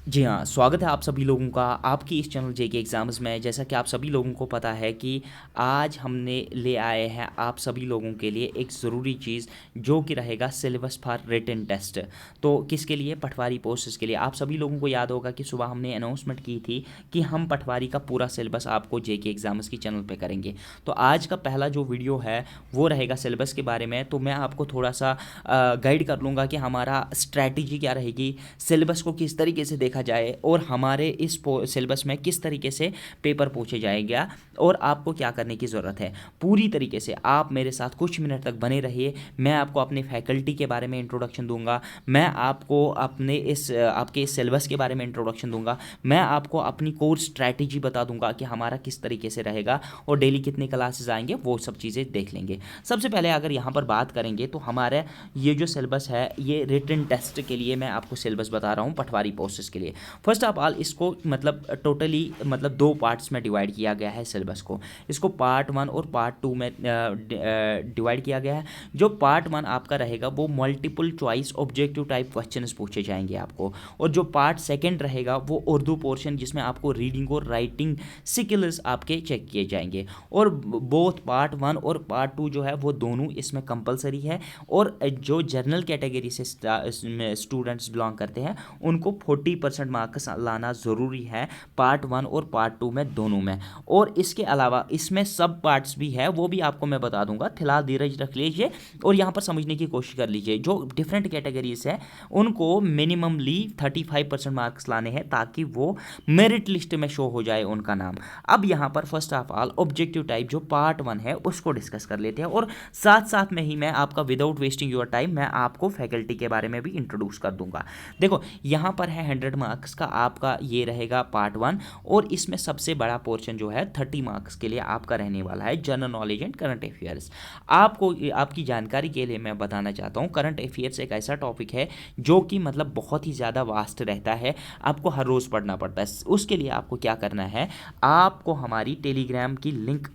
जी हाँ, स्वागत है आप सभी लोगों का आपकी इस चैनल जेके एग्ज़ाम्स में। जैसा कि आप सभी लोगों को पता है कि आज हमने ले आए हैं आप सभी लोगों के लिए एक ज़रूरी चीज़, जो कि रहेगा सिलेबस फॉर रिटन टेस्ट। तो किसके लिए? पटवारी पोस्ट्स के लिए। आप सभी लोगों को याद होगा कि सुबह हमने अनाउंसमेंट की थी कि हम पटवारी का पूरा सिलेबस आपको जेके एग्ज़ाम्स की चैनल पे करेंगे। तो आज का पहला जो वीडियो है वो रहेगा सिलेबस के बारे में। तो मैं आपको थोड़ा सा गाइड कर लूँगा कि हमारा स्ट्रैटेजी क्या रहेगी, सिलेबस को किस तरीके से देखा जाए और हमारे इस सिलेबस में किस तरीके से पेपर पूछे जाएगा और आपको क्या करने की ज़रूरत है। पूरी तरीके से आप मेरे साथ कुछ मिनट तक बने रहिए। मैं आपको अपने फैकल्टी के बारे में इंट्रोडक्शन दूंगा, मैं आपको अपने इस आपके इस सिलेबस के बारे में इंट्रोडक्शन दूंगा, मैं आपको अपनी कोर्स स्ट्रैटेजी बता दूंगा कि हमारा किस तरीके से रहेगा और डेली कितने क्लासेस आएंगे, वो सब चीज़ें देख लेंगे। सबसे पहले अगर यहाँ पर बात करेंगे तो हमारे ये जो सिलेबस है ये रिटन टेस्ट के लिए मैं आपको सिलेबस बता रहा हूँ पटवारी पोस्ट्स के लिए। फर्स्ट ऑफ ऑल इसको मतलब टोटली मतलब दो पार्ट्स में डिवाइड किया गया है सिलेबस को। इसको पार्ट 1 और पार्ट 2 में डिवाइड किया गया है। जो पार्ट 1 आपका रहेगा वो multiple choice objective type questions पूछे जाएंगे आपको, और जो पार्ट सेकंड रहेगा वो उर्दू पोर्शन, जिसमें आपको रीडिंग और राइटिंग स्किल्स आपके चेक किए जाएंगे। और बोथ पार्ट 1 और पार्ट 2 जो है वो दोनों इसमें कंपलसरी है, और जो जनरल कैटेगरी से स्टूडेंट्स बिलोंग करते हैं उनको 40% मार्क्स लाना ज़रूरी है पार्ट 1 और पार्ट 2 में दोनों में। और इसके अलावा इसमें सब पार्ट्स भी है, वो भी आपको मैं बता दूंगा। फिलहाल धीरज रख लीजिए और यहाँ पर समझने की कोशिश कर लीजिए। जो डिफरेंट कैटेगरीज है उनको मिनिममली 35% मार्क्स लाने हैं ताकि वो मेरिट लिस्ट में शो हो जाए उनका नाम। अब यहाँ पर first of all objective type जो पार्ट 1 है उसको डिस्कस कर लेते हैं, और साथ साथ में ही मैं आपका विदाउट वेस्टिंग योर टाइम मैं आपको फैकल्टी के बारे में भी इंट्रोड्यूस कर दूंगा। देखो यहाँ पर है 100 मार्क्स का आपका ये रहेगा पार्ट 1, और इसमें सबसे बड़ा पोर्शन जो है 30 मार्क्स के लिए आपका रहने वाला है general knowledge and current affairs. आपको आपकी जानकारी के लिए मैं बताना चाहता हूँ, करंट अफेयर्स एक ऐसा टॉपिक है जो कि मतलब बहुत ही ज़्यादा वास्ट रहता है, आपको हर रोज़ पढ़ना पड़ता है। उसके लिए आपको क्या करना है, आपको हमारी टेलीग्राम की लिंक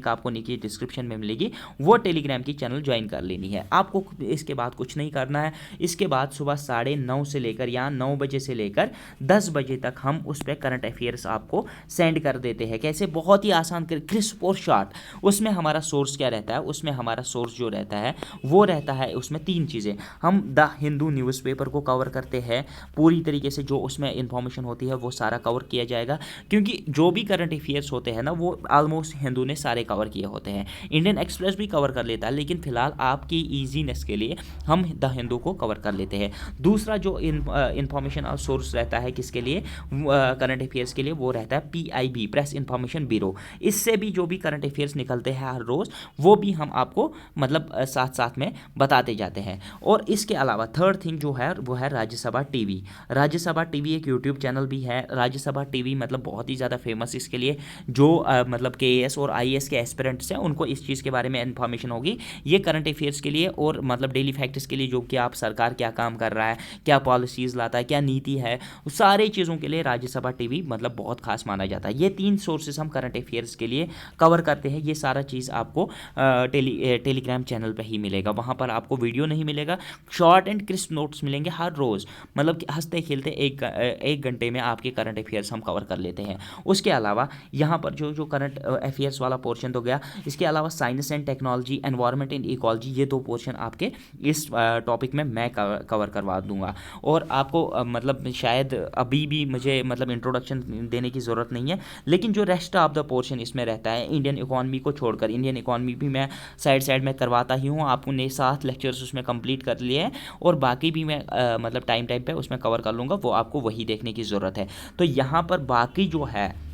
आपको नीचे डिस्क्रिप्शन में मिलेगी, वो टेलीग्राम की चैनल ज्वाइन कर लेनी है आपको। इसके बाद कुछ नहीं करना है। इसके बाद सुबह 9:30 से लेकर या 9 बजे से लेकर 10 बजे तक हम उस पर करंट अफेयर्स आपको सेंड कर देते हैं। कैसे? बहुत ही आसान कर, क्रिस्प और शॉर्ट। उसमें हमारा सोर्स क्या रहता है, उसमें हमारा सोर्स जो रहता है वो रहता है उसमें 3 चीज़ें। हम द हिंदू न्यूज़पेपर को कवर करते हैं पूरी तरीके से, जो उसमें इंफॉर्मेशन होती है वो सारा कवर किया जाएगा, क्योंकि जो भी करंट अफेयर्स होते हैं ना वो ऑलमोस्ट हिंदू ने सारे कवर किए होते हैं। इंडियन एक्सप्रेस भी कवर कर लेता है, लेकिन फिलहाल आपकी ईजीनेस के लिए हम द हिंदू को कवर कर लेते हैं। दूसरा जो इंफॉर्मेशन और सोर्स रहता है किसके लिए, करंट अफेयर्स के लिए, वो रहता है PIB, प्रेस इंफॉर्मेशन ब्यूरो। इससे भी जो भी करंट अफेयर्स निकलते हैं हर रोज़ वो भी हम आपको मतलब साथ साथ में बताते जाते हैं। और इसके अलावा थर्ड थिंग जो है वो है राज्यसभा टीवी। राज्यसभा टीवी एक यूट्यूब चैनल भी है। राज्यसभा टीवी मतलब बहुत ही ज़्यादा फेमस इसके लिए, जो मतलब KAS और IAS के एस्पिरेंट्स हैं उनको इस चीज़ के बारे में इंफॉर्मेशन होगी। ये करंट अफेयर्स के लिए और मतलब डेली फैक्ट्स के लिए, जो कि आप सरकार क्या काम कर रहा है, क्या पॉलिसीज़ लाता है, क्या नीति है, सारी चीज़ों के लिए राज्यसभा टीवी मतलब बहुत खास माना जाता है। ये 3 सोर्सेस हम करंट अफेयर्स के लिए कवर करते हैं। ये सारा चीज़ आपको टेलीग्राम चैनल पर ही मिलेगा, वहाँ पर आपको वीडियो नहीं मिलेगा। शॉर्ट एंड क्रिस्प नोट्स मिलेंगे हर रोज़, मतलब कि हंसते खेलते एक घंटे में आपके करंट अफेयर्स हम कवर कर लेते हैं। उसके अलावा यहाँ पर जो करंट अफेयर्स वाला पोर्शन तो गया, इसके अलावा science and technology, environment and ecology, ये 2 पोर्शन आपके इस टॉपिक में मैं कवर करवा दूंगा। और आपको मतलब शायद अभी भी मुझे मतलब इंट्रोडक्शन देने की ज़रूरत नहीं है, लेकिन जो रेस्ट ऑफ द पोर्शन इसमें रहता है, इंडियन इकोनॉमी को छोड़कर, इंडियन इकोनॉमी भी मैं साइड साइड में करवाता ही हूँ। आपने 7 लेक्चर्स उसमें कंप्लीट कर लिए हैं, और बाकी भी मैं मतलब टाइम पे उसमें कवर कर लूँगा, वो आपको वही देखने की ज़रूरत है। तो यहाँ पर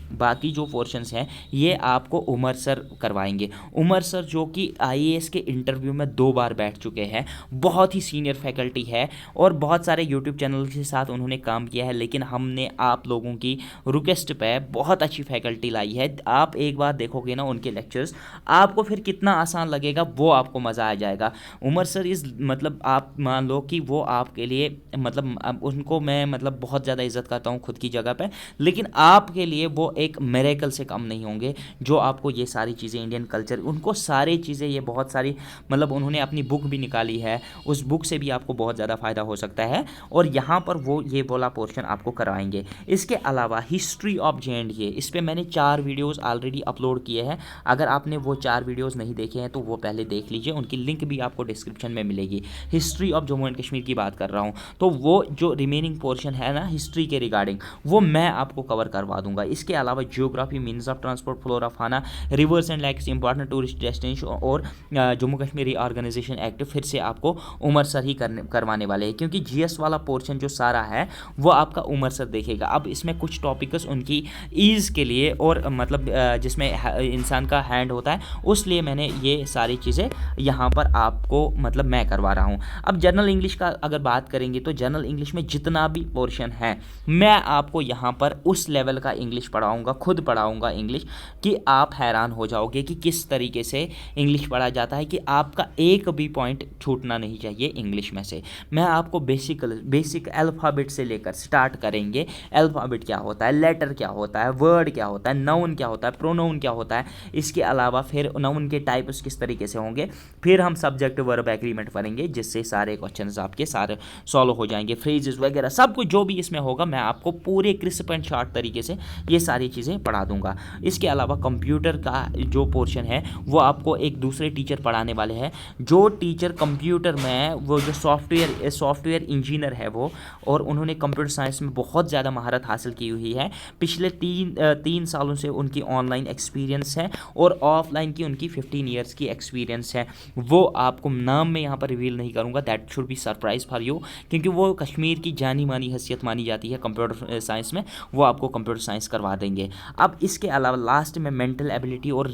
बाकी जो पोर्शंस हैं ये आपको उमर सर करवाएंगे। उमर सर जो कि IAS के इंटरव्यू में 2 बार बैठ चुके हैं, बहुत ही सीनियर फैकल्टी है, और बहुत सारे यूट्यूब चैनल के साथ उन्होंने काम किया है, लेकिन हमने आप लोगों की रिक्वेस्ट पे बहुत अच्छी फैकल्टी लाई है। आप एक बार देखोगे ना उनके लेक्चर्स, आपको फिर कितना आसान लगेगा वो आपको मज़ा आ जाएगा। उमर सर मतलब आप मान लो कि वो आपके लिए मतलब उनको मैं मतलब बहुत ज़्यादा इज्जत करता हूँ खुद की जगह पे, लेकिन आपके लिए वो एक मिरेकल से कम नहीं होंगे। जो आपको ये सारी चीज़ें इंडियन कल्चर, उनको सारी चीज़ें, ये बहुत सारी मतलब उन्होंने अपनी बुक भी निकाली है, उस बुक से भी आपको बहुत ज़्यादा फ़ायदा हो सकता है, और यहाँ पर वो ये वाला पोर्शन आपको करवाएंगे। इसके अलावा हिस्ट्री ऑफ J&K, इस पर मैंने 4 वीडियोज़ ऑलरेडी अपलोड किए हैं। अगर आपने वो 4 वीडियोज़ नहीं देखे हैं तो वो पहले देख लीजिए, उनकी लिंक भी आपको डिस्क्रिप्शन में मिलेगी। History of Jammu and Kashmir की बात कर रहा हूँ, तो वो जो रिमेनिंग पोर्शन है ना हिस्ट्री के रिगार्डिंग, वो मैं आपको कवर करवा दूंगा। इसके अलावा geography, means of transport, flora, fauna, rivers and lakes, important tourist destination और जम्मू कश्मीर ऑर्गेनाइजेशन एक्ट फिर से आपको उमर सर ही करवाने वाले हैं, क्योंकि जीएस वाला पोर्शन जो सारा है वो आपका उमर सर देखेगा। अब इसमें कुछ टॉपिक्स उनकी ईज़ के लिए और मतलब जिसमें इंसान का हैंड होता है, उसलिए मैंने ये सारी चीज़ें यहाँ पर आपको मतलब मैं करवा रहा हूँ। अब जनरल इंग्लिश का अगर बात करेंगे तो जनरल इंग्लिश में जितना भी पोर्शन है मैं आपको यहाँ पर उस लेवल का इंग्लिश पढ़ाऊँगा, खुद पढ़ाऊँगा इंग्लिश, कि आप हैरान हो जाओगे कि किस तरीके से इंग्लिश पढ़ा जाता है, कि आपका एक भी पॉइंट छूटना नहीं चाहिए इंग्लिश में से। मैं आपको बेसिक अल्फ़ाबेट से लेकर स्टार्ट करेंगे। अल्फ़ाबेट क्या होता है, लेटर क्या होता है, वर्ड क्या होता है, नाउन क्या होता है, प्रोनाउन क्या होता है, इसके अलावा फिर नाउन के टाइप्स किस तरीके से होंगे, फिर हम सब्जेक्ट वर्ब एग्रीमेंट पढ़ेंगे, जिससे सारे क्वेश्चंस आपके सारे सॉल्व हो जाएंगे। फ्रेजेस वगैरह सब कुछ जो भी इसमें होगा मैं आपको पूरे क्रिस्प एंड शॉर्ट तरीके से ये सारी चीज़ें पढ़ा दूंगा। इसके अलावा कंप्यूटर का जो पोर्शन है वो आपको एक दूसरे टीचर पढ़ाने वाले हैं। जो टीचर कंप्यूटर में, वो जो सॉफ्टवेयर इंजीनियर है वो, और उन्होंने कंप्यूटर साइंस में बहुत ज़्यादा महारत हासिल की हुई है। पिछले 3 सालों से उनकी ऑनलाइन एक्सपीरियंस है और ऑफलाइन की उनकी 15 ईयर्स की एक्सपीरियंस है। वो आपको नाम में यहाँ पर रिवील नहीं करूँगा, that should be surprise for you, क्योंकि वो कश्मीर की जानी मानी हैसियत मानी जाती है कंप्यूटर साइंस में, वो आपको कंप्यूटर साइंस करवा देंगे। अब इसके अलावा लास्ट में मेंटल एबिलिटी और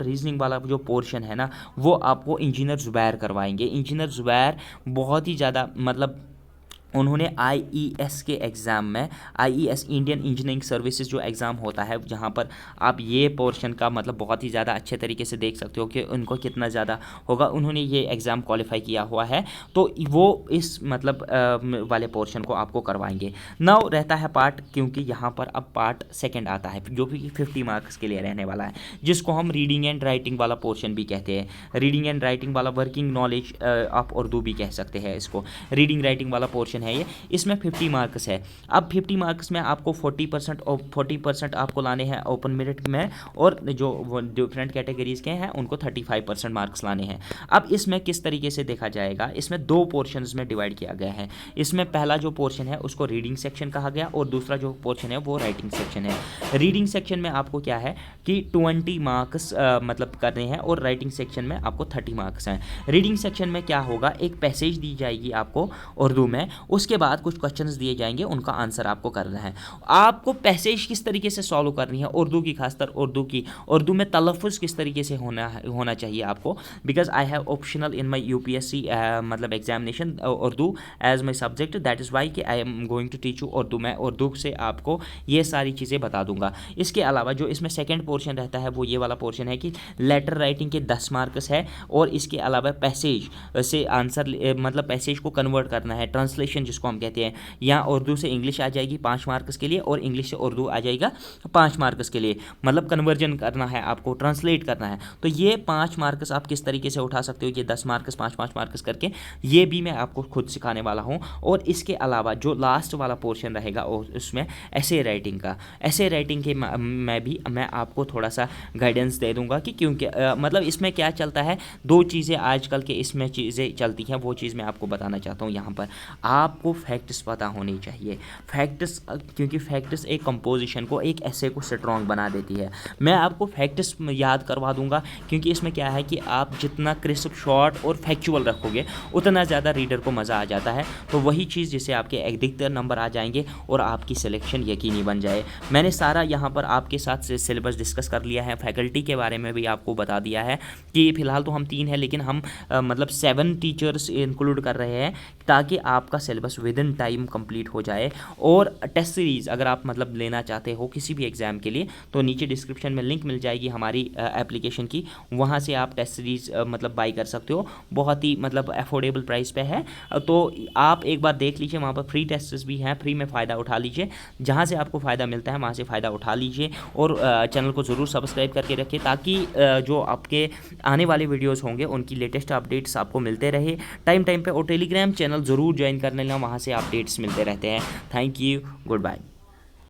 रीजनिंग वाला जो पोर्शन है ना, वो आपको इंजीनियर ज़ुबैर करवाएंगे। इंजीनियर ज़ुबैर बहुत ही ज़्यादा मतलब उन्होंने IES के एग्ज़ाम में, IES इंडियन इंजीनियरिंग सर्विसेज जो एग्ज़ाम होता है, जहाँ पर आप ये पोर्शन का मतलब बहुत ही ज़्यादा अच्छे तरीके से देख सकते हो कि उनको कितना ज़्यादा होगा, उन्होंने ये एग्ज़ाम क्वालिफाई किया हुआ है, तो वो इस मतलब वाले पोर्शन को आपको करवाएंगे। नाउ रहता है पार्ट, क्योंकि यहाँ पर अब पार्ट सेकंड आता है जो भी 50 मार्क्स के लिए रहने वाला है, जिसको हम रीडिंग एंड राइटिंग वाला पोर्शन भी कहते हैं। रीडिंग एंड राइटिंग वाला वर्किंग नॉलेज ऑफ उर्दू भी कह सकते हैं इसको। रीडिंग राइटिंग वाला पोर्शन है ये, इसमें 50 मार्क्स है। अब 50 मार्क्स में आपको 40% आपको लाने हैं ओपन मेरिट में, और जो डिफरेंट कैटेगरीज के हैं उनको 35% मार्क्स लाने हैं। अब इसमें किस तरीके से देखा जाएगा, इसमें 2 पोर्शंस में डिवाइड किया गया है। इसमें पहला जो पोर्शन है उसको रीडिंग सेक्शन कहा गया, और दूसरा जो पोर्शन है वो राइटिंग सेक्शन है। रीडिंग सेक्शन में आपको क्या है कि 20 मार्क्स मतलब करने हैं, और राइटिंग सेक्शन में आपको 30 मार्क्स हैं। रीडिंग सेक्शन में क्या होगा, एक पैसेज दी जाएगी आपको उर्दू में, उसके बाद कुछ क्वेश्चंस दिए जाएंगे, उनका आंसर आपको करना है। आपको पैसेज किस तरीके से सॉल्व करनी है उर्दू की, खासकर उर्दू में तलफ़ुज़ किस तरीके से होना चाहिए आपको, because I have optional in my UPSC मतलब examination Urdu as my subject, that is why कि I am going to teach you Urdu. मैं उर्दू से आपको ये सारी चीज़ें बता दूंगा। इसके अलावा जो इसमें सेकेंड पोर्शन रहता है वो ये वाला पोर्शन है कि लेटर राइटिंग के 10 मार्क्स है, और इसके अलावा पैसेज से आंसर मतलब पैसेज को कन्वर्ट करना है, ट्रांसलेशन जिसको हम कहते हैं, या उर्दू से इंग्लिश आ जाएगी 5 मार्क्स के लिए, और इंग्लिश से उर्दू आ जाएगा 5 मार्क्स के लिए, मतलब कन्वर्जन करना है आपको, ट्रांसलेट करना है। तो ये 5 मार्क्स आप किस तरीके से उठा सकते हो, ये 10 मार्क्स 5-5 मार्क्स करके, ये भी मैं आपको खुद सिखाने वाला हूँ। और इसके अलावा जो लास्ट वाला पोर्शन रहेगा उसमें ऐसे राइटिंग के मैं आपको थोड़ा सा गाइडेंस दे दूंगा, कि क्योंकि मतलब इसमें क्या चलता है, 2 चीज़ें आजकल के इसमें चीज़ें चलती हैं, वो चीज़ मैं आपको बताना चाहता हूँ। यहाँ पर आपको फैक्ट्स पता होने चाहिए, फैक्ट्स, क्योंकि फैक्ट्स एक कंपोजिशन को, एक ऐसे को स्ट्रॉन्ग बना देती है। मैं आपको फैक्ट्स याद करवा दूंगा, क्योंकि इसमें क्या है कि आप जितना क्रिस्प, शॉर्ट और फैक्चुअल रखोगे उतना ज़्यादा रीडर को मज़ा आ जाता है। तो वही चीज़ जिससे आपके अधिकतर नंबर आ जाएंगे और आपकी सिलेक्शन यकीनी बन जाए। मैंने सारा यहाँ पर आपके साथ सिलेबस डिस्कस कर लिया है, फैकल्टी के बारे में भी आपको बता दिया है कि फ़िलहाल तो हम 3 हैं, लेकिन हम मतलब 7 टीचर्स इंक्लूड कर रहे हैं, ताकि आपका syllabus with in time complete हो जाए। और टेस्ट सीरीज़ अगर आप मतलब लेना चाहते हो किसी भी एग्ज़ाम के लिए, तो नीचे डिस्क्रिप्शन में लिंक मिल जाएगी हमारी एप्लीकेशन की, वहाँ से आप टेस्ट सीरीज़ मतलब बाई कर सकते हो। बहुत ही मतलब अफोर्डेबल प्राइस पे है, तो आप एक बार देख लीजिए, वहाँ पर फ्री टेस्ट्स भी हैं, फ्री में फ़ायदा उठा लीजिए। जहाँ से आपको फ़ायदा मिलता है वहाँ से फ़ायदा उठा लीजिए। और चैनल को ज़रूर सब्सक्राइब करके रखिए, ताकि जो आपके आने वाले वीडियोस होंगे उनकी लेटेस्ट अपडेट्स आपको मिलते रहे टाइम टाइम पे। और टेलीग्राम चैनल ज़रूर ज्वाइन कर लेना, वहाँ से अपडेट्स मिलते रहते हैं। Thank you, good bye.